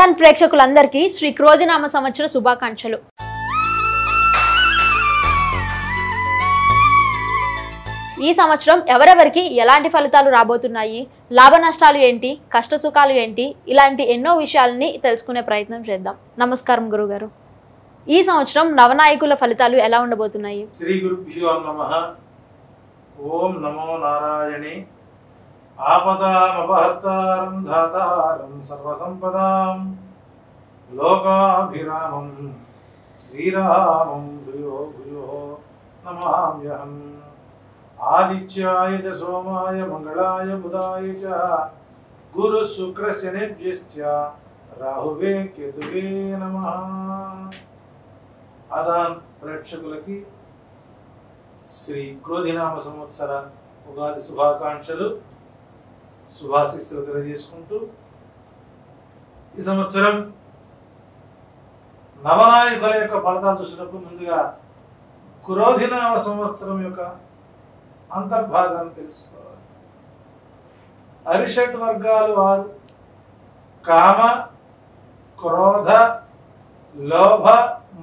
ఆదాన్ ప్రేక్షకులందరికీ శ్రీ క్రోధినామ సంవత్సర శుభాకాంక్షలు. ఈ సంవత్సరం ఎవరెవరికి ఎలాంటి ఫలితాలు రాబోతున్నాయి, లాభ నష్టాలు ఏంటి, కష్ట సుఖాలు ఏంటి, ఇలాంటి ఎన్నో విషయాలని తెలుసుకునే ప్రయత్నం చేద్దాం. నమస్కారం గురుగారు. ఈ సంవత్సరం నవనాయకుల ఫలితాలు ఎలా ఉండబోతున్నాయి? శ్రీ గురుభ్యో నమః. ఓం నమో నారాయణే. ఆపదామపహర్తారం ధాతారం సర్వసంపదాం లోకాభిరామం శ్రీరామం భూయో భూయో నమామ్యహం. ఆదిత్యాయ చ సోమాయ మంగళాయ బుధాయ చ గురు శుక్ర శనిభ్యశ్చ రాహువే కేతువే నమః. ఆదాన్ ప్రేక్షకులకి శ్రీ క్రోధినామ సంవత్సర ఉగాది శుభాకాంక్షలు, శుభాశిస్సులు తెలియజేసుకుంటూ, ఈ సంవత్సరం నవనాయకుల యొక్క ఫలితాలు చూసినప్పుడు ముందుగా క్రోధినామ సంవత్సరం యొక్క అంతర్భాగాన్ని తెలుసుకోవాలి. అరిషడ్ వర్గాలు వారు కామ, క్రోధ, లోభ,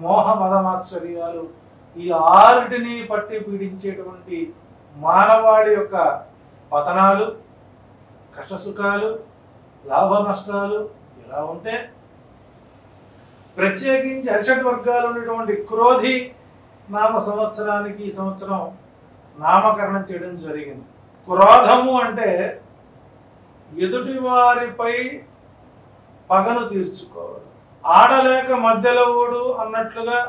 మోహ, మదమాత్సర్యాలు ఈ ఆరుటిని పట్టి పీడించేటువంటి మానవాళి యొక్క పతనాలు, కష్టసుఖాలు, లాభ నష్టాలు ఎలా ఉంటే, ప్రత్యేకించి అరిషడ్ వర్గాలు ఉన్నటువంటి క్రోధి నామ సంవత్సరానికి ఈ సంవత్సరం నామకరణం చేయడం జరిగింది. క్రోధము అంటే ఎదుటి వారిపై పగను తీర్చుకోవడం, ఆడలేక మధ్యలో ఓడు అన్నట్లుగా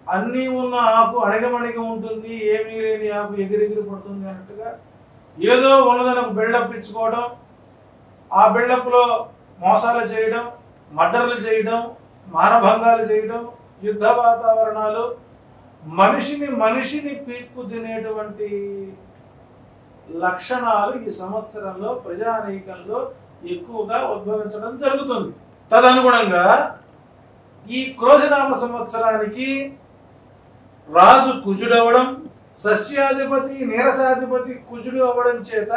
అన్నీ ఉన్న ఆకు అణిగమణిగి ఉంటుంది, ఏమీ లేని ఆకు ఎగిరెగిరి పడుతుంది అన్నట్టుగా ఏదో ఉన్నదనకు బిల్డప్ ఇచ్చుకోవడం, ఆ బిల్డప్లో మోసాలు చేయడం, మర్డర్లు చేయడం, మానభంగాలు చేయడం, యుద్ధ వాతావరణాలు, మనిషిని పీక్కు తినేటువంటి లక్షణాలు ఈ సంవత్సరంలో ప్రజానీకంలో ఎక్కువగా ఉద్భవించడం జరుగుతుంది. తదనుగుణంగా ఈ క్రోధినామ సంవత్సరానికి రాజు కుజుడవడం, సస్యాధిపతి నీరసాధిపతి కుజుడు అవ్వడం చేత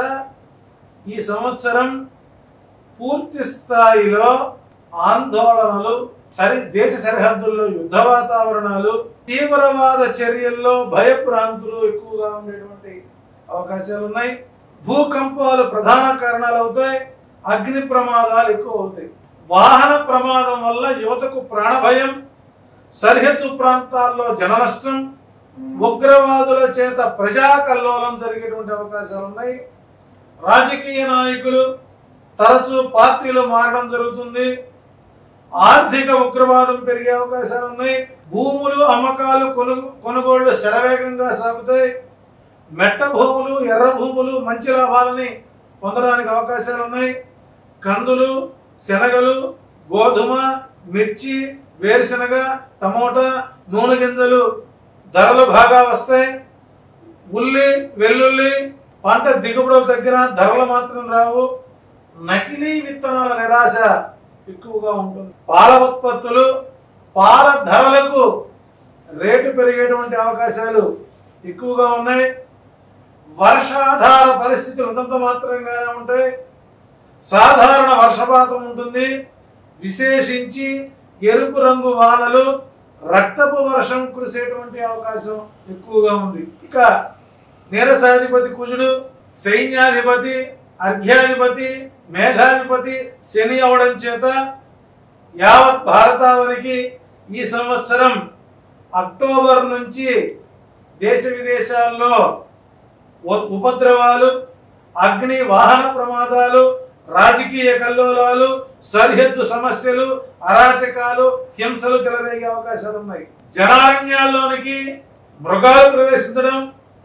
ఈ సంవత్సరం పూర్తి స్థాయిలో ఆందోళనలు, దేశ సరిహద్దుల్లో యుద్ధ వాతావరణాలు, తీవ్రవాద చర్యల్లో భయభ్రాంతులు ఎక్కువగా ఉండేటువంటి అవకాశాలు ఉన్నాయి. భూకంపాలు ప్రధాన కారణాలు అవుతాయి. అగ్ని ప్రమాదాలు ఎక్కువ అవుతాయి. వాహన ప్రమాదం వల్ల యువతకు ప్రాణభయం, సరిహద్దు ప్రాంతాల్లో జన నష్టం, ఉగ్రవాదుల చేత ప్రజా కల్లోలం జరిగేటువంటి అవకాశాలు ఉన్నాయి. రాజకీయ నాయకులు తరచూ పార్టీలు మారడం జరుగుతుంది. ఆర్థిక ఉగ్రవాదం పెరిగే అవకాశాలు ఉన్నాయి. భూములు అమ్మకాలు కొనుగోళ్లు శరవేగంగా సాగుతాయి. మెట్ట భూములు, ఎర్ర భూములు మంచి లాభాలని పొందడానికి అవకాశాలు ఉన్నాయి. కందులు, శనగలు, గోధుమ, మిర్చి, వేరుశనగ, టమోటా, నూనె గింజలు ధరలు బాగా వస్తాయి. ఉల్లి, వెల్లుల్లి పంట దిగుబడుల దగ్గర ధరలు మాత్రం రావు. నకిలీ విత్తనాల నిరాశ ఎక్కువగా ఉంటుంది. పాల ఉత్పత్తులు, పాల ధరలకు రేటు పెరిగేటువంటి అవకాశాలు ఎక్కువగా ఉన్నాయి. వర్షాధార పరిస్థితులు అంతంత మాత్రంగానే ఉంటాయి. సాధారణ వర్షపాతం ఉంటుంది. విశేషించి ఎరుపు రంగు వానలు, రక్తపు వర్షం కురిసేటువంటి అవకాశం ఎక్కువగా ఉంది. ఇక నీరసాధిపతి కుజుడు, సైన్యాధిపతి, అర్ఘ్యాధిపతి, మేఘాధిపతి శని అవడం చేత యావత్ భారతావనికి ఈ సంవత్సరం అక్టోబర్ నుంచి దేశ విదేశాల్లో ఉపద్రవాలు, అగ్ని వాహన ప్రమాదాలు, రాజకీయ కల్లోలాలు, సరిహద్దు సమస్యలు, అరాచకాలు, హింసలు చెలరేగే అవకాశాలు ఉన్నాయి. జనారణ్యాల్లోనికి మృగాలు ప్రవేశించడం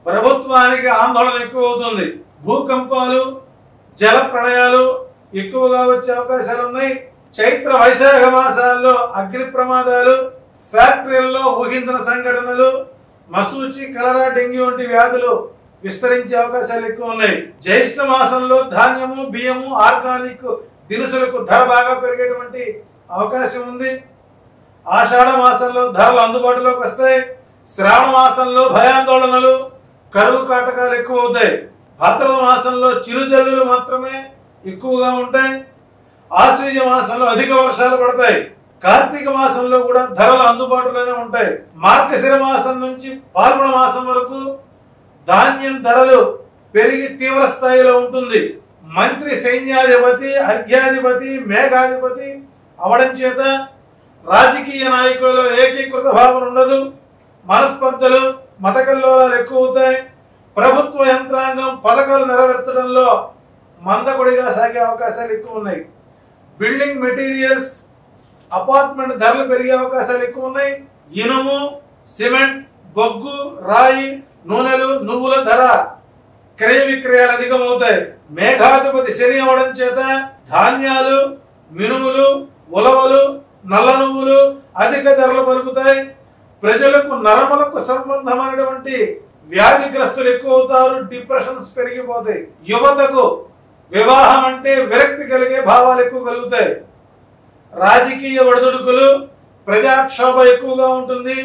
ప్రభుత్వానికి ఆందోళన ఎక్కువ అవుతుంది. భూకంపాలు, జల ప్రళయాలు ఎక్కువగా వచ్చే అవకాశాలు ఉన్నాయి. చైత్ర వైశాఖ మాసాల్లో అగ్ని ప్రమాదాలు, ఫ్యాక్టరీల్లో ఊహించిన సంఘటనలు, మసూచి, కలరా, డెంగ్యూ వంటి వ్యాధులు విస్తరించే అవకాశాలు ఎక్కువ ఉన్నాయి. జ్యేష్ఠ మాసంలో ధాన్యము, బియ్యము, ఆర్గానిక్ దినుసులకు ధర బాగా పెరిగేటువంటి అవకాశం ఉంది. ఆషాఢ మాసంలో ధరలు అందుబాటులోకి వస్తాయి. శ్రావణ మాసంలో భయాందోళనలు, కరువు కాటకాలు ఎక్కువ అవుతాయి. భాద్రపద మాసంలో చిరుజల్లులు మాత్రమే ఎక్కువగా ఉంటాయి. ఆశ్వీజ మాసంలో అధిక వర్షాలు పడతాయి. కార్తీక మాసంలో కూడా ధరలు అందుబాటులోనే ఉంటాయి. మార్గశిర మాసం నుంచి పాల్గొన మాసం వరకు ధాన్యం ధరలు పెరిగి తీవ్ర స్థాయిలో ఉంటుంది. మంత్రి సైన్యాధిపతి, అర్ఘ్యాధిపతి, మేఘాధిపతి అవడం చేత రాజకీయ నాయకులలో ఏకీకృత భావన ఉండదు. మనస్పర్ధలు, మతకల్లోలాలు ఎక్కువ అవుతాయి. ప్రభుత్వ యంత్రాంగం పథకాలు నెరవేర్చడంలో మందకొడిగా సాగే అవకాశాలు ఎక్కువ ఉన్నాయి. బిల్డింగ్ మెటీరియల్స్, అపార్ట్మెంట్ ధరలు పెరిగే అవకాశాలు ఎక్కువ ఉన్నాయి. ఇనుము, సిమెంట్, బొగ్గు, రాయి, నూనెలు, నువ్వుల ధర క్రయ విక్రయాలు అధికమవుతాయి. మేఘాధిపతి శని అవడం చేత ధాన్యాలు, మినుములు, ఉలవలు, నల్ల నువ్వులు అధిక ధరలు పలుకుతాయి. ప్రజలకు నరములకు సంబంధమైనటువంటి వ్యాధిగ్రస్తులు ఎక్కువ అవుతారు. డిప్రెషన్స్ పెరిగిపోతాయి. యువతకు వివాహం అంటే విరక్తి కలిగే భావాలు ఎక్కువ కలుగుతాయి. రాజకీయ ఒడిదుడుకులు, ప్రజాక్షోభ ఎక్కువగా ఉంటుంది.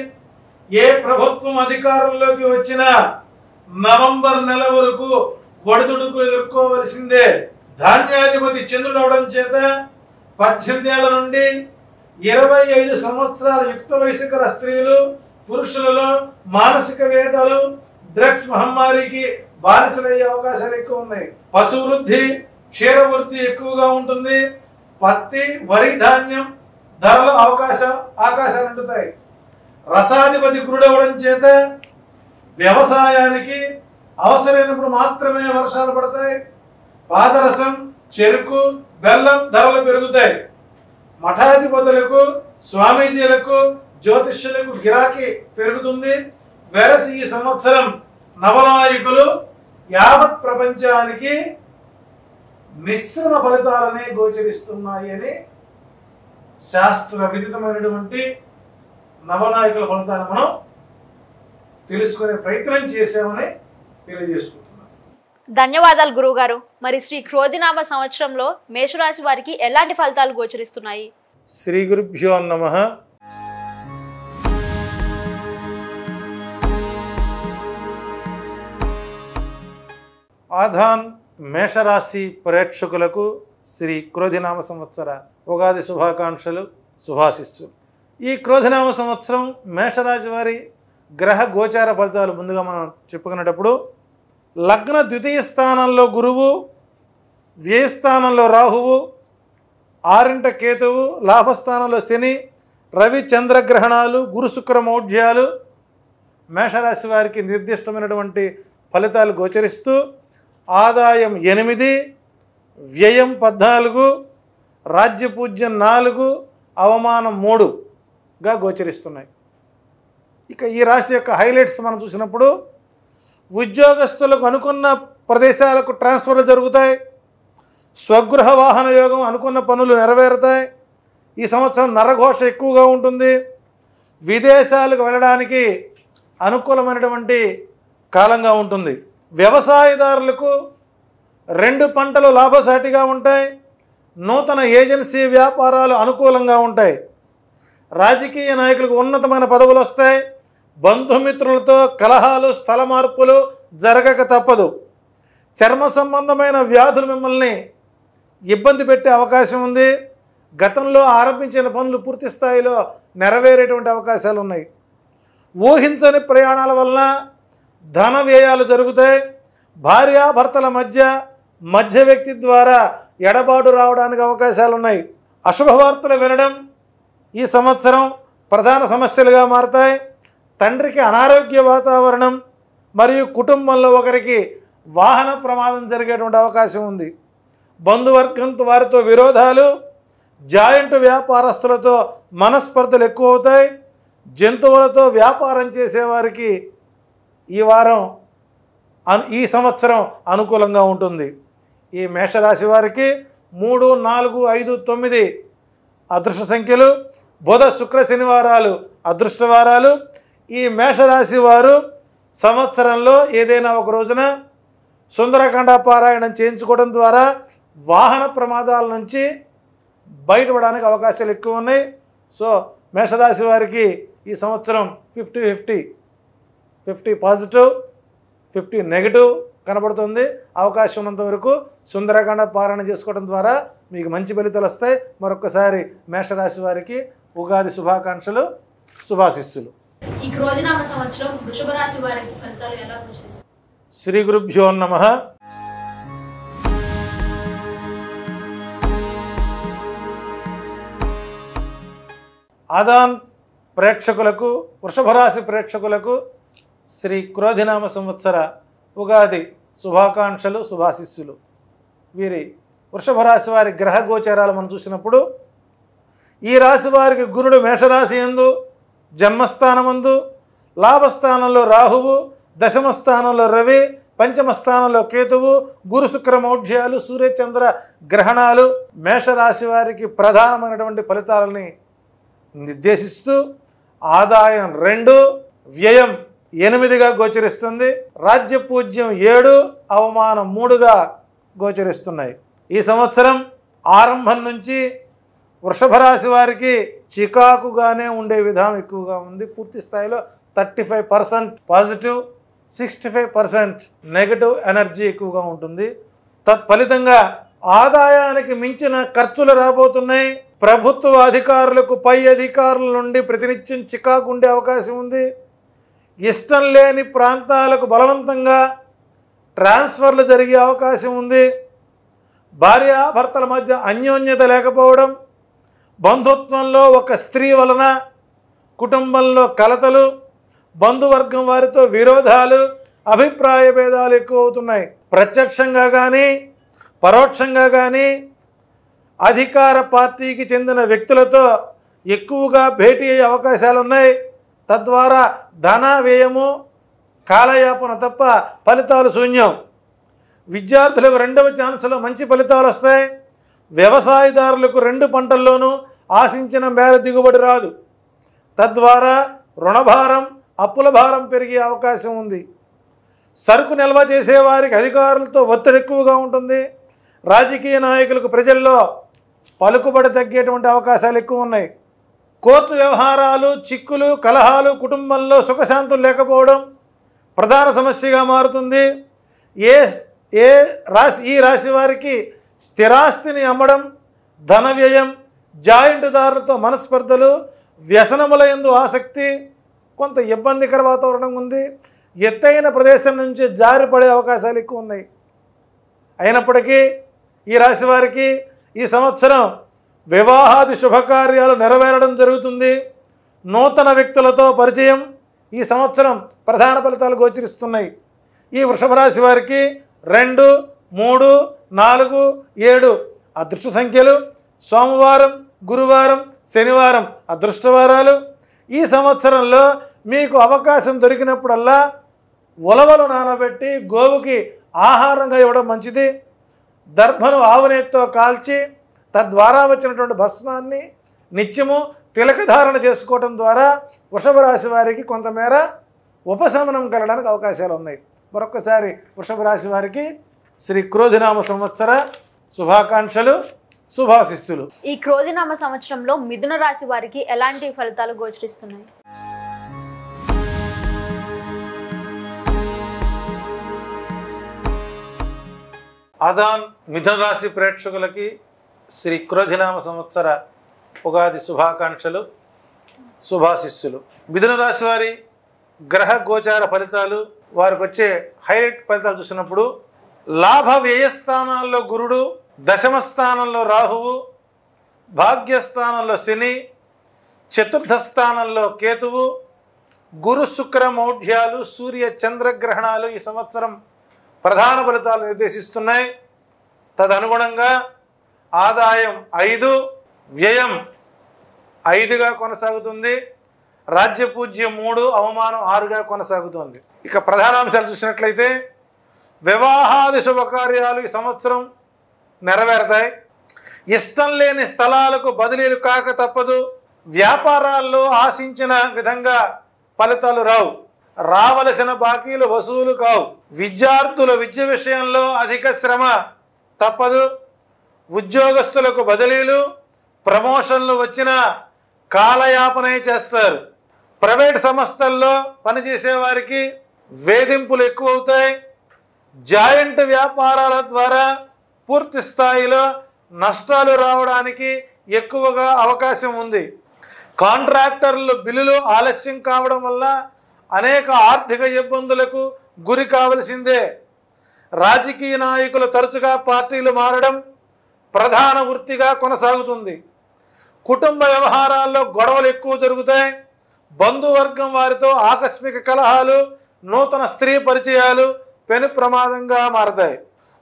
ఏ ప్రభుత్వం అధికారంలోకి వచ్చినా నవంబర్ నెల వరకు ఒడిదుడుకులు ఎదుర్కోవలసిందే. ధాన్యాధిపతి చంద్రుడు అవడం చేత 18 ఏళ్ల నుండి 25 సంవత్సరాల యుక్త వయసు గల స్త్రీలు, పురుషులలో మానసిక వేదాలు, డ్రగ్స్ మహమ్మారికి బానిసలయ్యే అవకాశాలు ఎక్కువ ఉన్నాయి. పశు వృద్ధి, క్షీర వృద్ధి ఎక్కువగా ఉంటుంది. పత్తి, వరి, ధాన్యం ధరలు ఆకాశాలు అంటుతాయి. రసాధిపతి గురుడు అవ్వడం చేత వ్యవసాయానికి అవసరమైనప్పుడు మాత్రమే వర్షాలు పడతాయి. పాదరసం, చెరుకు, బెల్లం ధరలు పెరుగుతాయి. మఠాధిపతులకు, స్వామీజీలకు, జ్యోతిష్యులకు గిరాకీ పెరుగుతుంది. వెరసి ఈ సంవత్సరం నవనాయకులు యావత్ ప్రపంచానికి మిశ్రమ ఫలితాలనే గోచరిస్తున్నాయి అని శాస్త్ర విదితమైనటువంటి నవనాయకుల ఫలితాన్ని మనం తెలుసుకునే ప్రయత్నం చేశామని తెలియజేసుకుంటున్నాం. ధన్యవాదాలు గురువుగారు. మరి శ్రీ క్రోధినామ సంవత్సరంలో మేషరాశి వారికి ఎలాంటి ఫలితాలు గోచరిస్తున్నాయి? శ్రీ గురుభ్యో నమః. ఆధాన్ మేషరాశి ప్రేక్షకులకు శ్రీ క్రోధినామ సంవత్సర ఉగాది శుభాకాంక్షలు, శుభాశిస్సులు. ఈ క్రోధినామ సంవత్సరం మేషరాశి వారి గ్రహ గోచార ఫలితాలు ముందుగా మనం చెప్పుకునేటప్పుడు లగ్న ద్వితీయ స్థానంలో గురువు, వ్యయస్థానంలో రాహువు, 6 కేతువు, లాభస్థానంలో శని, రవి చంద్రగ్రహణాలు, గురు శుక్ర మౌఢ్యాలు మేషరాశి వారికి నిర్దిష్టమైనటువంటి ఫలితాలు గోచరిస్తూ ఆదాయం 8, వ్యయం 14, రాజ్యపూజ్యం 4, అవమానం 3గా గోచరిస్తున్నాయి. ఇక ఈ రాశి యొక్క హైలైట్స్ మనం చూసినప్పుడు ఉద్యోగస్తులకు అనుకున్న ప్రదేశాలకు ట్రాన్స్ఫర్లు జరుగుతాయి. స్వగృహ వాహన యోగం, అనుకున్న పనులు నెరవేరుతాయి. ఈ సంవత్సరం నరఘోష ఎక్కువగా ఉంటుంది. విదేశాలకు వెళ్ళడానికి అనుకూలమైనటువంటి కాలంగా ఉంటుంది. వ్యవసాయదారులకు 2 పంటలు లాభసాటిగా ఉంటాయి. నూతన ఏజెన్సీ వ్యాపారాలు అనుకూలంగా ఉంటాయి. రాజకీయ నాయకులకు ఉన్నతమైన పదవులు వస్తాయి. బంధుమిత్రులతో కలహాలు, స్థల మార్పులు జరగక తప్పదు. చర్మ సంబంధమైన వ్యాధులు మిమ్మల్ని ఇబ్బంది పెట్టే అవకాశం ఉంది. గతంలో ఆరంభించిన పనులు పూర్తి స్థాయిలో నెరవేరేటువంటి అవకాశాలు ఉన్నాయి. ఊహించని ప్రయాణాల వలన ధన వ్యయాలు జరుగుతాయి. భార్యాభర్తల మధ్య వ్యక్తి ద్వారా ఎడబాటు రావడానికి అవకాశాలు ఉన్నాయి. అశుభవార్తలు వినడం ఈ సంవత్సరం ప్రధాన సమస్యలుగా మారతాయి. తండ్రికి అనారోగ్య వాతావరణం మరియు కుటుంబంలో ఒకరికి వాహన ప్రమాదం జరిగేటువంటి అవకాశం ఉంది. బంధువర్గం వారితో విరోధాలు, జాయింట్ వ్యాపారస్తులతో మనస్పర్ధలు ఎక్కువ అవుతాయి. జంతువులతో వ్యాపారం చేసేవారికి ఈ సంవత్సరం అనుకూలంగా ఉంటుంది. ఈ మేషరాశి వారికి 3, 4, 5, 9 అదృష్ట సంఖ్యలు. బుధ, శుక్ర, శనివారాలు అదృష్టవారాలు. ఈ మేషరాశి వారు సంవత్సరంలో ఏదైనా ఒక రోజున సుందరకాండ పారాయణం చేయించుకోవడం ద్వారా వాహన ప్రమాదాల నుంచి బయటపడడానికి అవకాశాలు ఎక్కువ ఉన్నాయి. సో మేషరాశి వారికి ఈ సంవత్సరం 50-50 పాజిటివ్, 50 నెగిటివ్ కనబడుతుంది. అవకాశం ఉన్నంత వరకు సుందరకాండ పారాయణ చేసుకోవడం ద్వారా మీకు మంచి ఫలితాలు వస్తాయి. మరొకసారి మేషరాశి వారికి ఉగాది శుభాకాంక్షలు, శుభాశిస్సులు. ఈ క్రోధినామ సంవత్సరం వృషభ రాశి వారికి ఫలితాలు ఎలా గోచరిస్తాయి? శ్రీ గురుభ్యో నమః. ఆదాన్ ప్రేక్షకులకు, వృషభ రాశి ప్రేక్షకులకు శ్రీ క్రోధినామ సంవత్సర ఉగాది శుభాకాంక్షలు, శుభాశిస్సులు. వీరి వృషభ రాశి వారి గ్రహ గోచారాలు మనం చూసినప్పుడు ఈ రాశి వారికి గురుడు మేషరాశి యందు జన్మస్థానమందు, లాభస్థానంలో రాహువు, దశమ స్థానంలో రవి, పంచమ స్థానంలో కేతువు, గురు శుక్ర మౌఢ్యాలు, సూర్యచంద్ర గ్రహణాలు మేషరాశి వారికి ప్రధానమైనటువంటి ఫలితాలని నిర్దేశిస్తూ ఆదాయం 2, వ్యయం 8గా గోచరిస్తుంది. రాజ్యపూజ్యం 7, అవమానం 3గా గోచరిస్తున్నాయి. ఈ సంవత్సరం ఆరంభం నుంచి వృషభ రాశి వారికి చికాకుగానే ఉండే విధానం ఎక్కువగా ఉంది. పూర్తి స్థాయిలో 35% పాజిటివ్, 65% నెగటివ్ ఎనర్జీ ఎక్కువగా ఉంటుంది. తత్ఫలితంగా ఆదాయానికి మించిన ఖర్చులు రాబోతున్నాయి. ప్రభుత్వ అధికారులకు, పై అధికారుల నుండి ప్రతినిత్యం చికాకు ఉండే అవకాశం ఉంది. ఇష్టం లేని ప్రాంతాలకు బలవంతంగా ట్రాన్స్ఫర్లు జరిగే అవకాశం ఉంది. భార్యాభర్తల మధ్య అన్యోన్యత లేకపోవడం, బంధుత్వంలో ఒక స్త్రీ వలన కుటుంబంలో కలతలు, బంధువర్గం వారితో విరోధాలు, అభిప్రాయ భేదాలు ఎక్కువ అవుతున్నాయి. ప్రత్యక్షంగా కానీ పరోక్షంగా కానీ అధికార పార్టీకి చెందిన వ్యక్తులతో ఎక్కువగా భేటీ అయ్యే అవకాశాలు ఉన్నాయి. తద్వారా ధన వ్యయము, కాలయాపన తప్ప ఫలితాలు శూన్యం. విద్యార్థులకు 2వ ఛాన్స్లో మంచి ఫలితాలు వస్తాయి. వ్యవసాయదారులకు 2 పంటల్లోనూ ఆశించిన మేర దిగుబడి రాదు. తద్వారా రుణభారం, అప్పుల భారం పెరిగే అవకాశం ఉంది. సరుకు నిల్వ చేసేవారికి అధికారులతో ఒత్తిడి ఎక్కువగా ఉంటుంది. రాజకీయ నాయకులకు ప్రజల్లో పలుకుబడి తగ్గేటువంటి అవకాశాలు ఎక్కువ ఉన్నాయి. కోర్టు వ్యవహారాలు, చిక్కులు, కలహాలు, కుటుంబంలో సుఖశాంతులు లేకపోవడం ప్రధాన సమస్యగా మారుతుంది. ఈ రాశి వారికి స్థిరాస్తిని అమ్మడం, ధన వ్యయం, జాయింట్దారులతో మనస్పర్ధలు, వ్యసనముల యందు ఆసక్తి, కొంత ఇబ్బందికర వాతావరణం ఉంది. ఎత్తైన ప్రదేశం నుంచి జారిపడే అవకాశాలు ఎక్కువ ఉన్నాయి. అయినప్పటికీ ఈ రాశి వారికి ఈ సంవత్సరం వివాహాది శుభకార్యాలు నెరవేరడం జరుగుతుంది. నూతన వ్యక్తులతో పరిచయం ఈ సంవత్సరం ప్రధాన ఫలితాలు గోచరిస్తున్నాయి. ఈ వృషభ రాశి వారికి 2, 3, 4, 7 అదృష్ట సంఖ్యలు. సోమవారం, గురువారం, శనివారం అదృష్టవారాలు. ఈ సంవత్సరంలో మీకు అవకాశం దొరికినప్పుడల్లా ఉలవలు నానబెట్టి గోవుకి ఆహారంగా ఇవ్వడం మంచిది. దర్భను ఆవునేత్తో కాల్చి తద్వారా వచ్చినటువంటి భస్మాన్ని నిత్యము తిలకధారణ చేసుకోవటం ద్వారా వృషభ రాశి వారికి కొంతమేర ఉపశమనం కలగడానికి అవకాశాలు ఉన్నాయి. మరొకసారి వృషభ రాశి వారికి శ్రీ క్రోధినామ సంవత్సర శుభాకాంక్షలు, శుభాశిస్సులు. ఈ క్రోధినామ సంవత్సరంలో మిథున రాశి వారికి ఎలాంటి ఫలితాలు గోచరిస్తున్నాయి? ఆదాన్ మిథున రాశి ప్రేక్షకులకి శ్రీ క్రోధినామ సంవత్సర ఉగాది శుభాకాంక్షలు, శుభాశిస్సులు. మిథున రాశి వారి గ్రహ గోచార ఫలితాలు, వారికి వచ్చే హైలైట్ ఫలితాలు చూసినప్పుడు లాభ వ్యయస్థానాల్లో గురుడు, దశమ స్థానంలో రాహువు, భాగ్యస్థానంలో శని, చతుర్థ స్థానంలో కేతువు, గురు శుక్ర మౌఢ్యాలు, సూర్య చంద్రగ్రహణాలు ఈ సంవత్సరం ప్రధాన ఫలితాలు నిర్దేశిస్తున్నాయి. తదనుగుణంగా ఆదాయం 5, వ్యయం 5గా కొనసాగుతుంది. రాజ్యపూజ్యం 3, అవమానం 6గా కొనసాగుతుంది. ఇక ప్రధానాంశాలు చూసినట్లయితే వివాహాది శుభకార్యాలు ఈ సంవత్సరం నెరవేరుతాయి. ఇష్టం లేని స్థలాలకు బదిలీలు కాక తప్పదు. వ్యాపారాల్లో ఆశించిన విధంగా ఫలితాలు రావు. రావలసిన బాకీలు వసూలు కావు. విద్యార్థుల విద్య విషయంలో అధిక శ్రమ తప్పదు. ఉద్యోగస్తులకు బదిలీలు, ప్రమోషన్లు వచ్చినా కాలయాపనే చేస్తారు. ప్రైవేట్ సంస్థల్లో పనిచేసే వారికి వేధింపులు ఎక్కువ అవుతాయి. జాయింట్ వ్యాపారాల ద్వారా పూర్తి స్థాయిలో నష్టాలు రావడానికి ఎక్కువగా అవకాశం ఉంది. కాంట్రాక్టర్లు బిల్లులు ఆలస్యం కావడం వల్ల అనేక ఆర్థిక ఇబ్బందులకు గురి కావలసిందే. రాజకీయ నాయకులు తరచుగా పార్టీలు మారడం ప్రధాన వృత్తిగా కొనసాగుతుంది. కుటుంబ వ్యవహారాల్లో గొడవలు ఎక్కువ జరుగుతాయి. బంధువర్గం వారితో ఆకస్మిక కలహాలు, నూతన స్త్రీ పరిచయాలు పెను ప్రమాదంగా మారతాయి.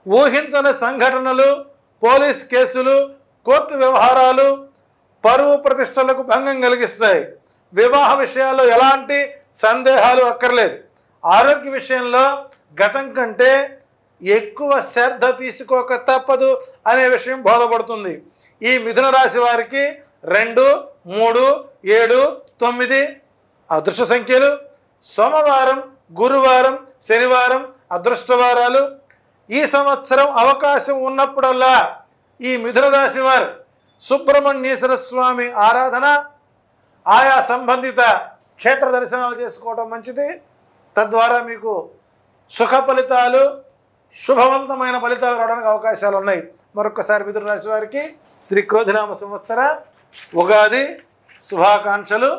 ఊహించని సంఘటనలు, పోలీస్ కేసులు, కోర్టు వ్యవహారాలు పరువు ప్రతిష్టలకు భంగం కలిగిస్తాయి. వివాహ విషయాల్లో ఎలాంటి సందేహాలు అక్కర్లేదు. ఆరోగ్య విషయంలో గతం కంటే ఎక్కువ శ్రద్ధ తీసుకోక తప్పదు అనే విషయం బోధపడుతుంది. ఈ మిథున రాశి వారికి 2, 3, 7, 9 అదృష్ట సంఖ్యలు. సోమవారం, గురువారం, శనివారం అదృష్టవారాలు. ఈ సంవత్సరం అవకాశం ఉన్నప్పుడల్లా ఈ మిథున రాశి వారు సుబ్రహ్మణ్యేశ్వర స్వామి ఆరాధన, ఆయా సంబంధిత క్షేత్ర దర్శనాలు చేసుకోవడం మంచిది. తద్వారా మీకు సుఖ ఫలితాలు, శుభవంతమైన ఫలితాలు రావడానికి అవకాశాలు ఉన్నాయి. మరొకసారి మిథున రాశి వారికి శ్రీ క్రోధినామ సంవత్సర ఉగాది శుభాకాంక్షలు,